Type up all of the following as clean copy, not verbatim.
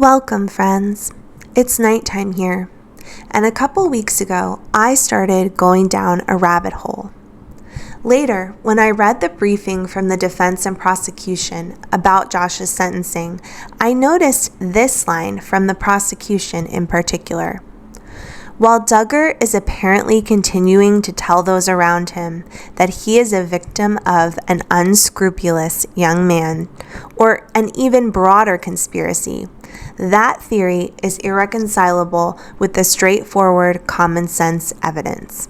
Welcome, friends. It's nighttime here, and a couple weeks ago, I started going down a rabbit hole. Later, when I read the briefing from the defense and prosecution about Josh's sentencing, I noticed this line from the prosecution in particular. While Duggar is apparently continuing to tell those around him that he is a victim of an unscrupulous young man, or an even broader conspiracy, that theory is irreconcilable with the straightforward common sense evidence.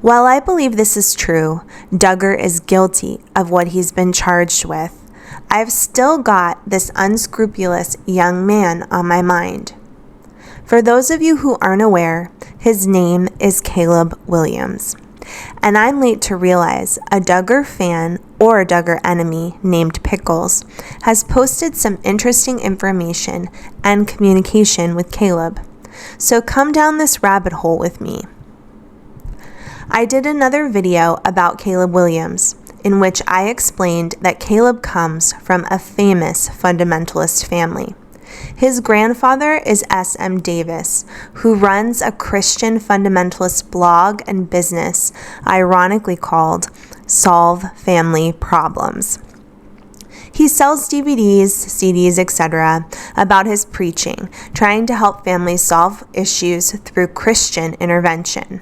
While I believe this is true, Duggar is guilty of what he's been charged with, I've still got this unscrupulous young man on my mind. For those of you who aren't aware, his name is Caleb Williams. And I'm late to realize a Duggar fan or a Duggar enemy named Pickles has posted some interesting information and communication with Caleb. So come down this rabbit hole with me. I did another video about Caleb Williams, in which I explained that Caleb comes from a famous fundamentalist family. His grandfather is S.M. Davis, who runs a Christian fundamentalist blog and business, ironically called Solve Family Problems. He sells DVDs, CDs, etc. about his preaching, trying to help families solve issues through Christian intervention.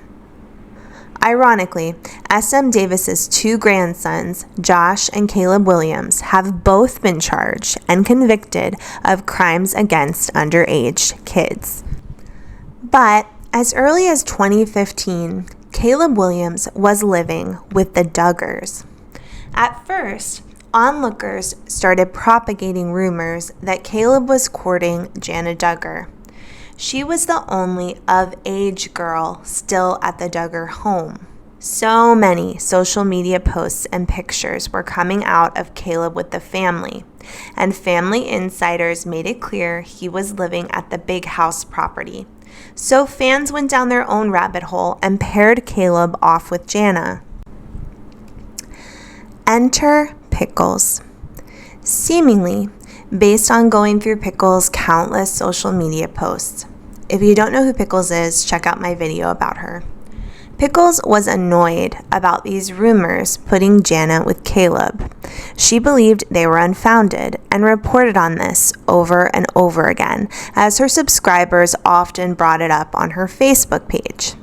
Ironically, S.M. Davis's two grandsons, Josh and Caleb Williams, have both been charged and convicted of crimes against underage kids. But as early as 2015, Caleb Williams was living with the Duggars. At first, onlookers started propagating rumors that Caleb was courting Jana Duggar. She was the only of-age girl still at the Duggar home. So many social media posts and pictures were coming out of Caleb with the family, and family insiders made it clear he was living at the big house property. So fans went down their own rabbit hole and paired Caleb off with Jana. Enter Pickles. Seemingly, based on going through Pickles' countless social media posts. If you don't know who Pickles is, check out my video about her. Pickles was annoyed about these rumors putting Jana with Caleb. She believed they were unfounded and reported on this over and over again, as her subscribers often brought it up on her Facebook page.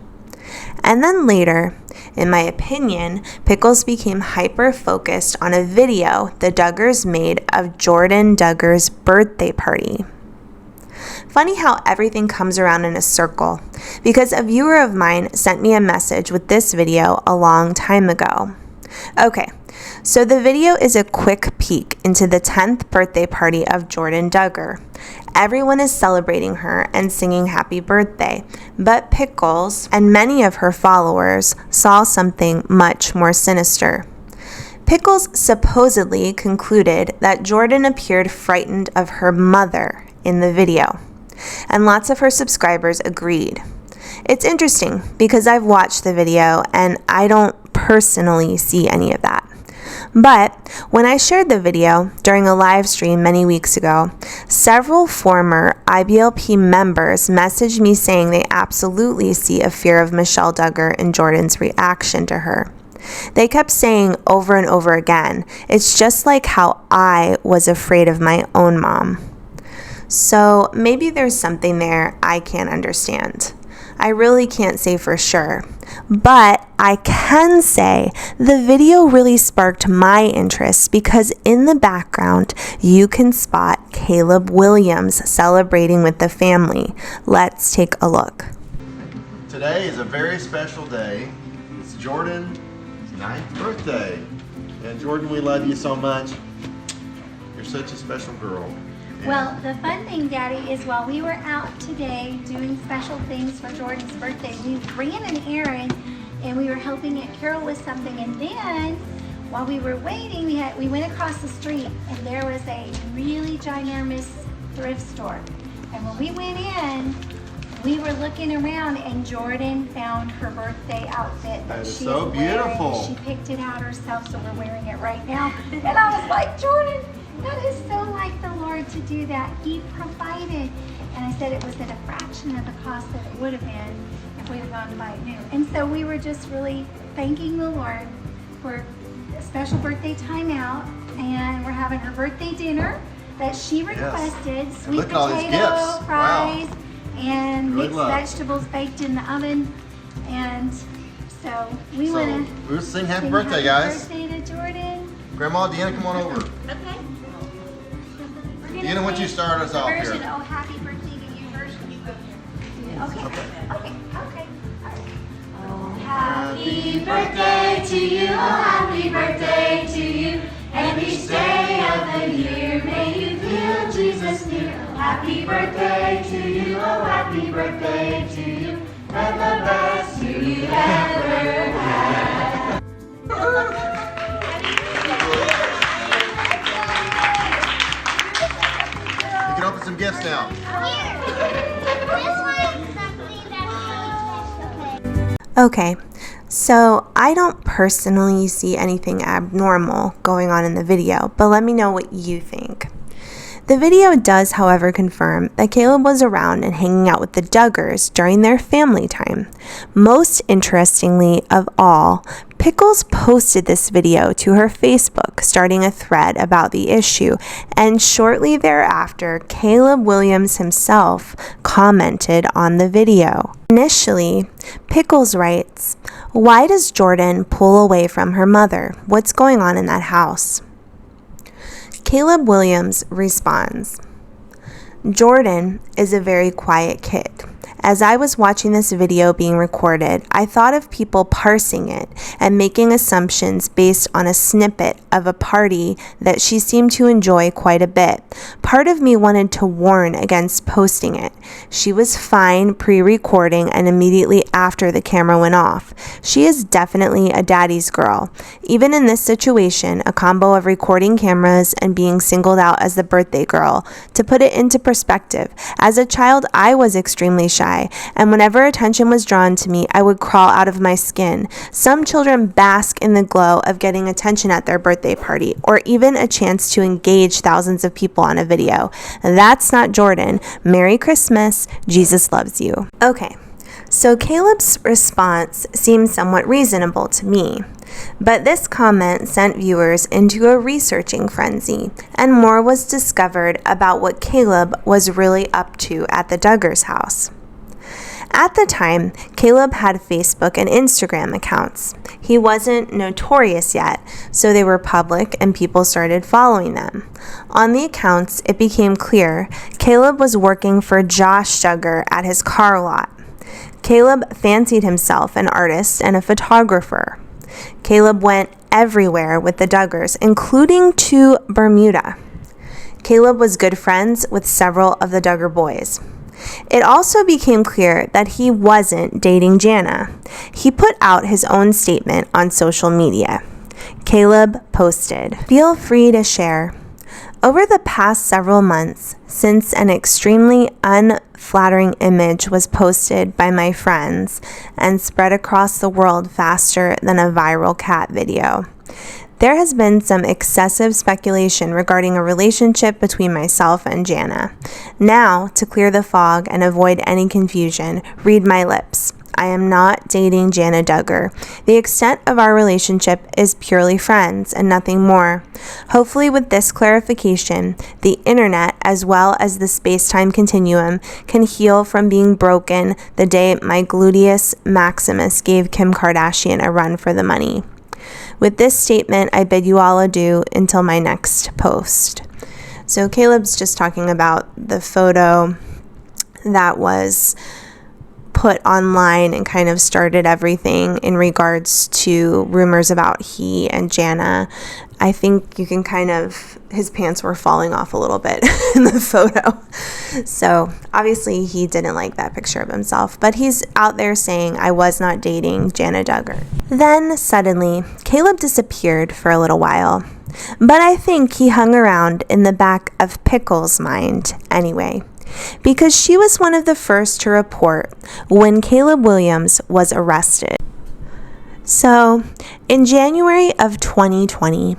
And then later, in my opinion, Pickles became hyper-focused on a video the Duggars made of Jordan Duggar's birthday party. Funny how everything comes around in a circle, because a viewer of mine sent me a message with this video a long time ago. Okay, so the video is a quick peek into the 10th birthday party of Jordan Duggar. Everyone is celebrating her and singing happy birthday, but Pickles and many of her followers saw something much more sinister. Pickles supposedly concluded that Jordan appeared frightened of her mother in the video, and lots of her subscribers agreed. It's interesting because I've watched the video and I don't personally see any of that. But when I shared the video during a live stream many weeks ago, several former IBLP members messaged me saying they absolutely see a fear of Michelle Duggar and Jordan's reaction to her. They kept saying over and over again, it's just like how I was afraid of my own mom. So maybe there's something there I can't understand. I really can't say for sure, but I can say the video really sparked my interest because in the background you can spot Caleb Williams celebrating with the family. Let's take a look. Today is a very special day. It's Jordan's 9th birthday. And Jordan, we love you so much. You're such a special girl. Well, the fun thing, Daddy, is while we were out today doing special things for Jordan's birthday, we ran an errand and we were helping Aunt Carol with something. And then, while we were waiting, we went across the street and there was a really ginormous thrift store. And when we went in, we were looking around and Jordan found her birthday outfit that is she so is wearing. beautiful. She picked it out herself, so we're wearing it right now. And I was like, Jordan, That is so like the Lord to do that. He provided. And I said it was at a fraction of the cost that it would have been if we'd have gone to buy it new. And so we were just really thanking the Lord for a special birthday time out. And we're having her birthday dinner that she requested. Yes. Sweet Look at all these potato gifts. fries Wow. and Good mixed luck. vegetables baked in the oven. And so we So, want we'll to sing happy birthday, guys. Happy birthday to Jordan. Grandma, Deanna, come on over. Okay. Deanna, why don't you start us off Version, here? oh, happy birthday to you version. Okay. Okay. All right. Oh, happy birthday to you. Oh, happy birthday to you. And each day of the year, may you feel Jesus near. Oh, happy birthday to you. Oh, happy birthday to you. And the best you ever had. You can open some gifts now. Okay, so I don't personally see anything abnormal going on in the video, but let me know what you think. The video does, however, confirm that Caleb was around and hanging out with the Duggars during their family time. Most interestingly of all, Pickles posted this video to her Facebook, starting a thread about the issue, and shortly thereafter, Caleb Williams himself commented on the video. Initially, Pickles writes, "Why does Jordan pull away from her mother? What's going on in that house?" Caleb Williams responds, "Jordan is a very quiet kid. As I was watching this video being recorded, I thought of people parsing it and making assumptions based on a snippet of a party that she seemed to enjoy quite a bit. Part of me wanted to warn against posting it. She was fine pre-recording and immediately after the camera went off. She is definitely a daddy's girl. Even in this situation, a combo of recording cameras and being singled out as the birthday girl. To put it into perspective, as a child, I was extremely shy, and whenever attention was drawn to me, I would crawl out of my skin. Some children bask in the glow of getting attention at their birthday party, or even a chance to engage thousands of people on a video. That's not Jordan. Merry Christmas. Jesus loves you." Okay, so Caleb's response seems somewhat reasonable to me. But this comment sent viewers into a researching frenzy, and more was discovered about what Caleb was really up to at the Duggars' house. At the time, Caleb had Facebook and Instagram accounts. He wasn't notorious yet, so they were public and people started following them. On the accounts, it became clear Caleb was working for Josh Duggar at his car lot. Caleb fancied himself an artist and a photographer. Caleb went everywhere with the Duggars, including to Bermuda. Caleb was good friends with several of the Duggar boys. It also became clear that he wasn't dating Jana. He put out his own statement on social media. Caleb posted, "Feel free to share. Over the past several months, since an extremely unflattering image was posted by my friends and spread across the world faster than a viral cat video, there has been some excessive speculation regarding a relationship between myself and Jana. Now, to clear the fog and avoid any confusion, read my lips. I am not dating Jana Duggar. The extent of our relationship is purely friends and nothing more. Hopefully with this clarification, the internet as well as the space-time continuum can heal from being broken the day my gluteus maximus gave Kim Kardashian a run for the money. With this statement, I bid you all adieu until my next post." So Caleb's just talking about the photo that was put online and kind of started everything in regards to rumors about he and Jana. I think you can his pants were falling off a little bit in the photo. So obviously he didn't like that picture of himself, but he's out there saying, "I was not dating Jana Duggar." Then suddenly, Caleb disappeared for a little while, but I think he hung around in the back of Pickles' mind anyway, because she was one of the first to report when Caleb Williams was arrested. So, in January of 2020,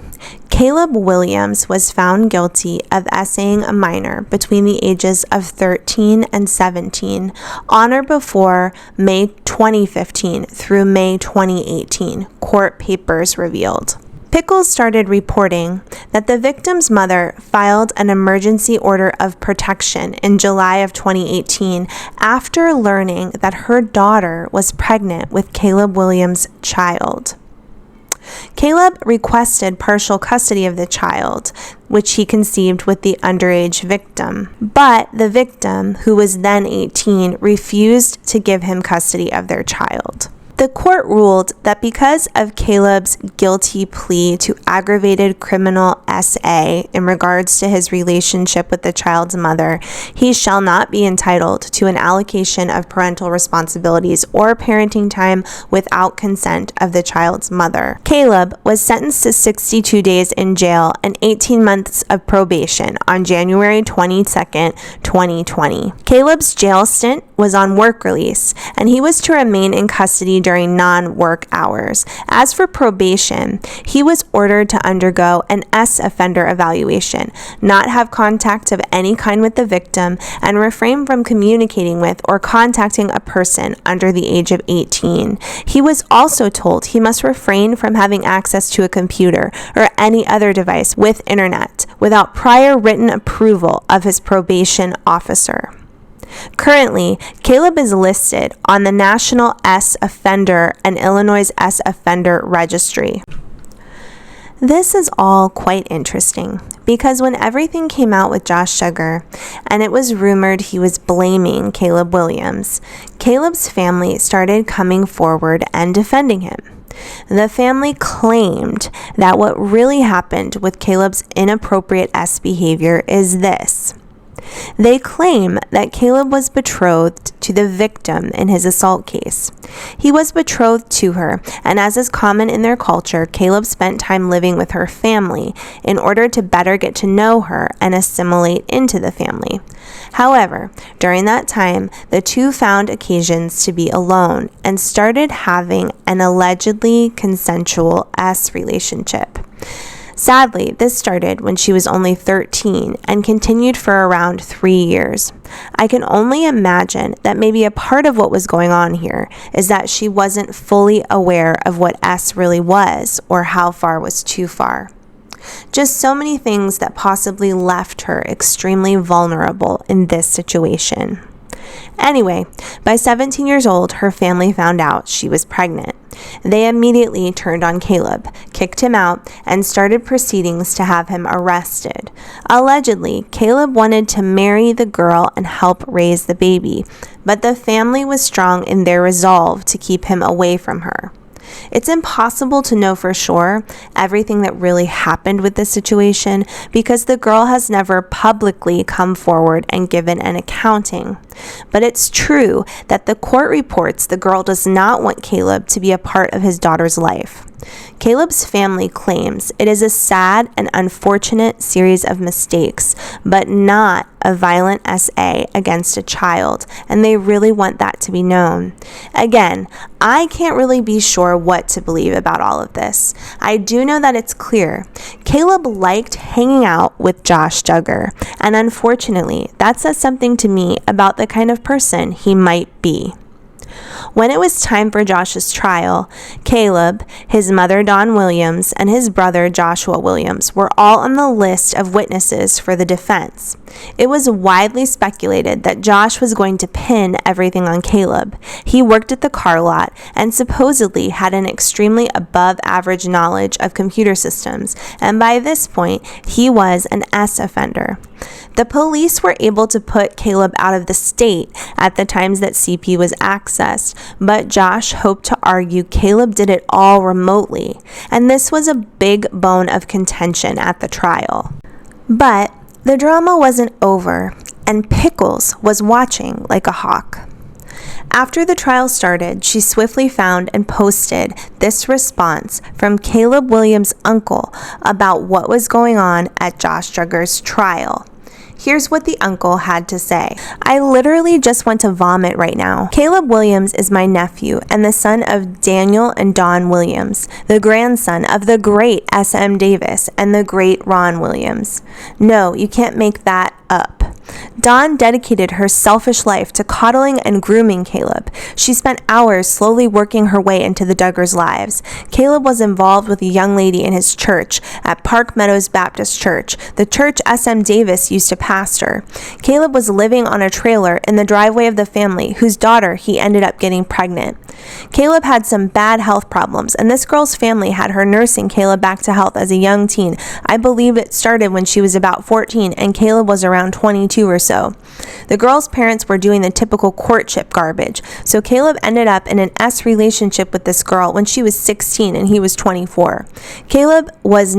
Caleb Williams was found guilty of essaying a minor between the ages of 13 and 17 on or before May 2015 through May 2018, court papers revealed. Pickles started reporting that the victim's mother filed an emergency order of protection in July of 2018 after learning that her daughter was pregnant with Caleb Williams' child. Caleb requested partial custody of the child, which he conceived with the underage victim, but the victim, who was then 18, refused to give him custody of their child. The court ruled that because of Caleb's guilty plea to aggravated criminal SA in regards to his relationship with the child's mother, he shall not be entitled to an allocation of parental responsibilities or parenting time without consent of the child's mother. Caleb was sentenced to 62 days in jail and 18 months of probation on January 22nd, 2020. Caleb's jail stint was on work release, and he was to remain in custody during non-work hours. As for probation, he was ordered to undergo an S offender evaluation, not have contact of any kind with the victim, and refrain from communicating with or contacting a person under the age of 18. He was also told he must refrain from having access to a computer or any other device with internet without prior written approval of his probation officer. Currently, Caleb is listed on the National S Offender and Illinois S Offender Registry. This is all quite interesting because when everything came out with Josh Duggar and it was rumored he was blaming Caleb Williams, Caleb's family started coming forward and defending him. The family claimed that what really happened with Caleb's inappropriate S behavior is this. They claim that Caleb was betrothed to the victim in his assault case. He was betrothed to her, and as is common in their culture, Caleb spent time living with her family in order to better get to know her and assimilate into the family. However, during that time, the two found occasions to be alone and started having an allegedly consensual S relationship. Sadly, this started when she was only 13 and continued for around 3 years. I can only imagine that maybe a part of what was going on here is that she wasn't fully aware of what S really was or how far was too far. Just so many things that possibly left her extremely vulnerable in this situation. Anyway, by 17 years old, her family found out she was pregnant. They immediately turned on Caleb, kicked him out, and started proceedings to have him arrested. Allegedly, Caleb wanted to marry the girl and help raise the baby, but the family was strong in their resolve to keep him away from her. It's impossible to know for sure everything that really happened with this situation because the girl has never publicly come forward and given an accounting. But it's true that the court reports the girl does not want Caleb to be a part of his daughter's life. Caleb's family claims it is a sad and unfortunate series of mistakes, but not a violent SA against a child, and they really want that to be known. Again, I can't really be sure what to believe about all of this. I do know that it's clear. Caleb liked hanging out with Josh Duggar, and unfortunately, that says something to me about the kind of person he might be. When it was time for Josh's trial, Caleb, his mother Dawn Williams, and his brother Joshua Williams were all on the list of witnesses for the defense. It was widely speculated that Josh was going to pin everything on Caleb. He worked at the car lot and supposedly had an extremely above-average knowledge of computer systems, and by this point, he was an S offender. The police were able to put Caleb out of the state at the times that CP was accessed, but Josh hoped to argue Caleb did it all remotely, and this was a big bone of contention at the trial. But the drama wasn't over, and Pickles was watching like a hawk. After the trial started, she swiftly found and posted this response from Caleb Williams' uncle about what was going on at Josh Duggar's trial. Here's what the uncle had to say. I literally just want to vomit right now. Caleb Williams is my nephew and the son of Daniel and Don Williams, the grandson of the great S.M. Davis and the great Ron Williams. No, you can't make that up. Dawn dedicated her selfish life to coddling and grooming Caleb. She spent hours slowly working her way into the Duggars' lives. Caleb was involved with a young lady in his church at Park Meadows Baptist Church, the church S.M. Davis used to pastor. Caleb was living on a trailer in the driveway of the family whose daughter he ended up getting pregnant. Caleb had some bad health problems, and this girl's family had her nursing Caleb back to health as a young teen. I believe it started when she was about 14 and Caleb was around 22 or so. The girl's parents were doing the typical courtship garbage, so Caleb ended up in an S relationship with this girl when she was 16 and he was 24. Caleb was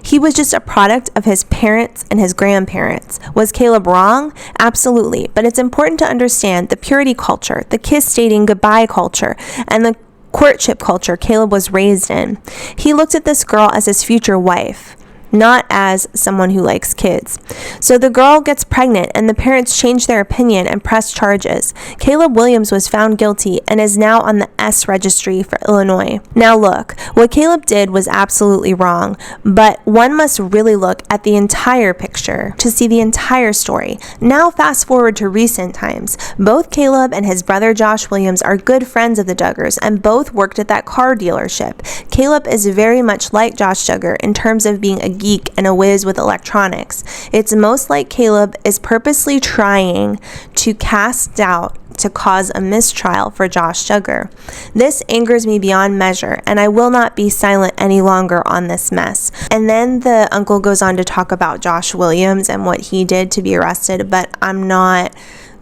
he was just a product of his parents and his grandparents. Was Caleb wrong? Absolutely, but it's important to understand the purity culture, the kiss dating goodbye culture, and the courtship culture Caleb was raised in. He looked at this girl as his future wife, not as someone who likes kids. So the girl gets pregnant and the parents change their opinion and press charges. Caleb Williams was found guilty and is now on the S registry for Illinois. Now look, what Caleb did was absolutely wrong, but one must really look at the entire picture to see the entire story. Now fast forward to recent times. Both Caleb and his brother Josh Williams are good friends of the Duggars and both worked at that car dealership. Caleb is very much like Josh Duggar in terms of being a geek and a whiz with electronics. It's most like Caleb is purposely trying to cast doubt to cause a mistrial for Josh Duggar. This angers me beyond measure, and I will not be silent any longer on this mess. And then the uncle goes on to talk about Josh Williams and what he did to be arrested, but I'm not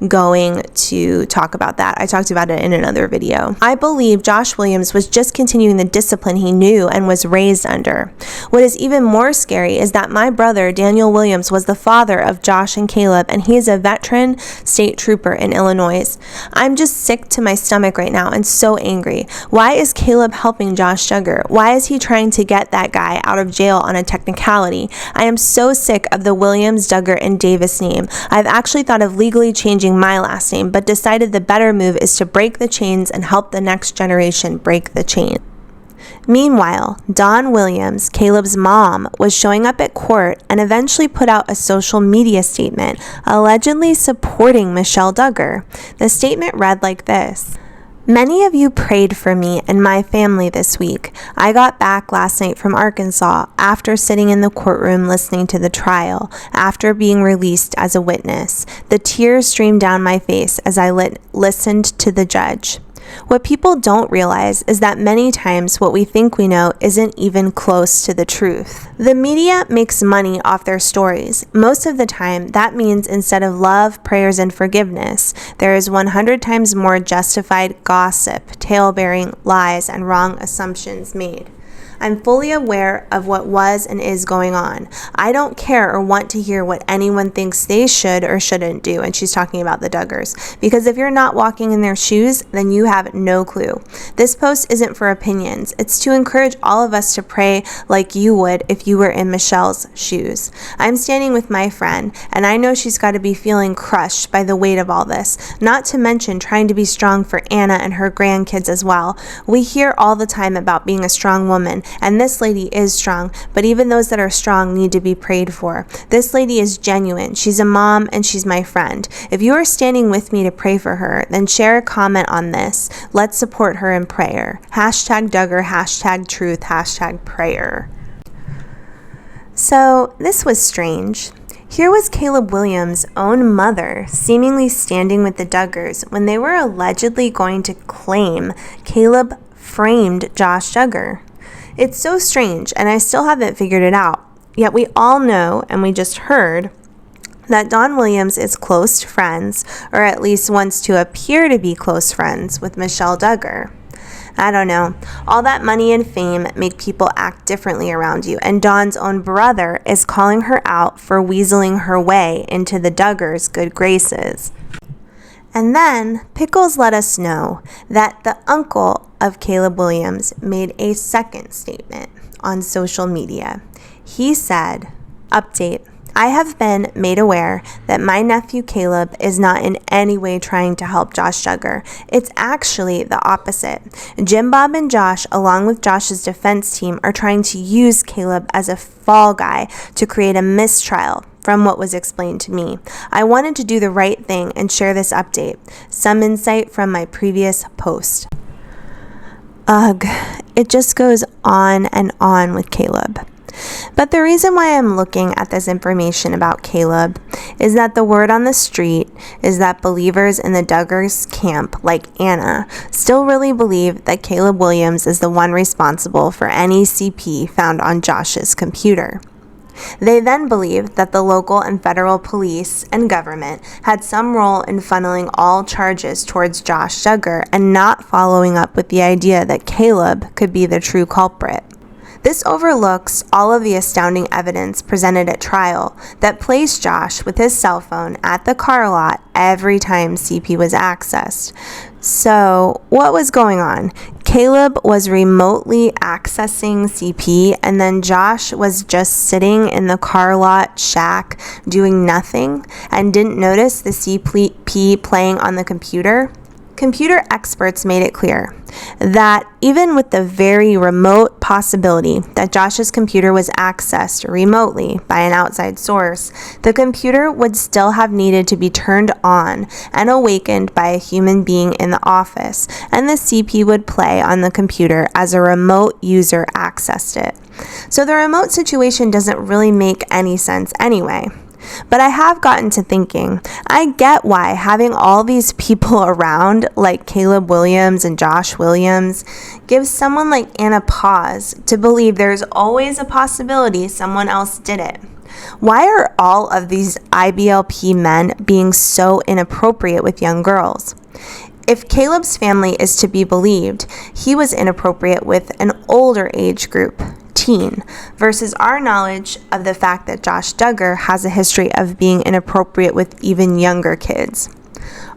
going to talk about that. I talked about it in another video. I believe Josh Williams was just continuing the discipline he knew and was raised under. What is even more scary is that my brother, Daniel Williams, was the father of Josh and Caleb, and he is a veteran state trooper in Illinois. I'm just sick to my stomach right now and so angry. Why is Caleb helping Josh Duggar? Why is he trying to get that guy out of jail on a technicality? I am so sick of the Williams, Duggar, and Davis name. I've actually thought of legally changing my last name, but decided the better move is to break the chains and help the next generation break the chain. Meanwhile, Dawn Williams, Caleb's mom, was showing up at court and eventually put out a social media statement allegedly supporting Michelle Duggar. The statement read like this: Many of you prayed for me and my family this week. I got back last night from Arkansas after sitting in the courtroom listening to the trial, after being released as a witness. The tears streamed down my face as I listened to the judge. What people don't realize is that many times what we think we know isn't even close to the truth. The media makes money off their stories. Most of the time, that means instead of love, prayers, and forgiveness, there is 100 times more justified gossip, tale-bearing, lies, and wrong assumptions made. I'm fully aware of what was and is going on. I don't care or want to hear what anyone thinks they should or shouldn't do, and she's talking about the Duggars, because if you're not walking in their shoes, then you have no clue. This post isn't for opinions. It's to encourage all of us to pray like you would if you were in Michelle's shoes. I'm standing with my friend, and I know she's got to be feeling crushed by the weight of all this, not to mention trying to be strong for Anna and her grandkids as well. We hear all the time about being a strong woman, and this lady is strong, but even those that are strong need to be prayed for. This lady is genuine. She's a mom and she's my friend. If you are standing with me to pray for her, then share a comment on this. Let's support her in prayer. #Duggar, #truth, #prayer. So this was strange. Here was Caleb Williams' own mother seemingly standing with the Duggars when they were allegedly going to claim Caleb framed Josh Duggar. It's so strange, and I still haven't figured it out. Yet we all know, and we just heard, that Dawn Williams is close friends, or at least wants to appear to be close friends, with Michelle Duggar. I don't know. All that money and fame make people act differently around you, and Dawn's own brother is calling her out for weaseling her way into the Duggars' good graces. And then Pickles let us know that the uncle of Caleb Williams made a second statement on social media. He said, update, I have been made aware that my nephew Caleb is not in any way trying to help Josh Duggar. It's actually the opposite. Jim Bob and Josh, along with Josh's defense team, are trying to use Caleb as a fall guy to create a mistrial, from what was explained to me. I wanted to do the right thing and share this update. Some insight from my previous post. Ugh, it just goes on and on with Caleb. But the reason why I'm looking at this information about Caleb is that the word on the street is that believers in the Duggars camp, like Anna, still really believe that Caleb Williams is the one responsible for any CP found on Josh's computer. They then believe that the local and federal police and government had some role in funneling all charges towards Josh Duggar and not following up with the idea that Caleb could be the true culprit. This overlooks all of the astounding evidence presented at trial that placed Josh with his cell phone at the car lot every time CP was accessed. So, what was going on? Caleb was remotely accessing CP, and then Josh was just sitting in the car lot shack doing nothing and didn't notice the CP playing on the computer. Computer experts made it clear that even with the very remote possibility that Josh's computer was accessed remotely by an outside source, the computer would still have needed to be turned on and awakened by a human being in the office, and the CP would play on the computer as a remote user accessed it. So the remote situation doesn't really make any sense anyway. But I have gotten to thinking, I get why having all these people around, like Caleb Williams and Josh Williams, gives someone like Anna pause to believe there's always a possibility someone else did it. Why are all of these IBLP men being so inappropriate with young girls? If Caleb's family is to be believed, he was inappropriate with an older age group, teen, versus our knowledge of the fact that Josh Duggar has a history of being inappropriate with even younger kids.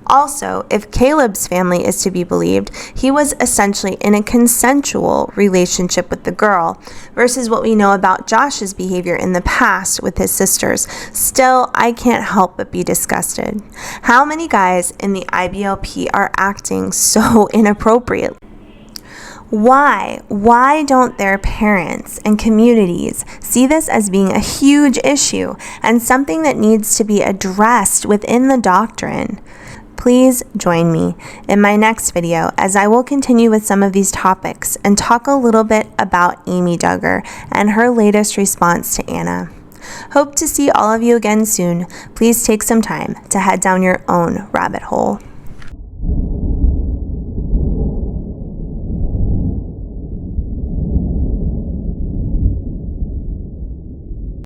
Also, if Caleb's family is to be believed, he was essentially in a consensual relationship with the girl, versus what we know about Josh's behavior in the past with his sisters. Still, I can't help but be disgusted. How many guys in the IBLP are acting so inappropriately? Why don't their parents and communities see this as being a huge issue and something that needs to be addressed within the doctrine? Please join me in my next video as I will continue with some of these topics and talk a little bit about Amy Duggar and her latest response to Anna. Hope to see all of you again soon. Please take some time to head down your own rabbit hole.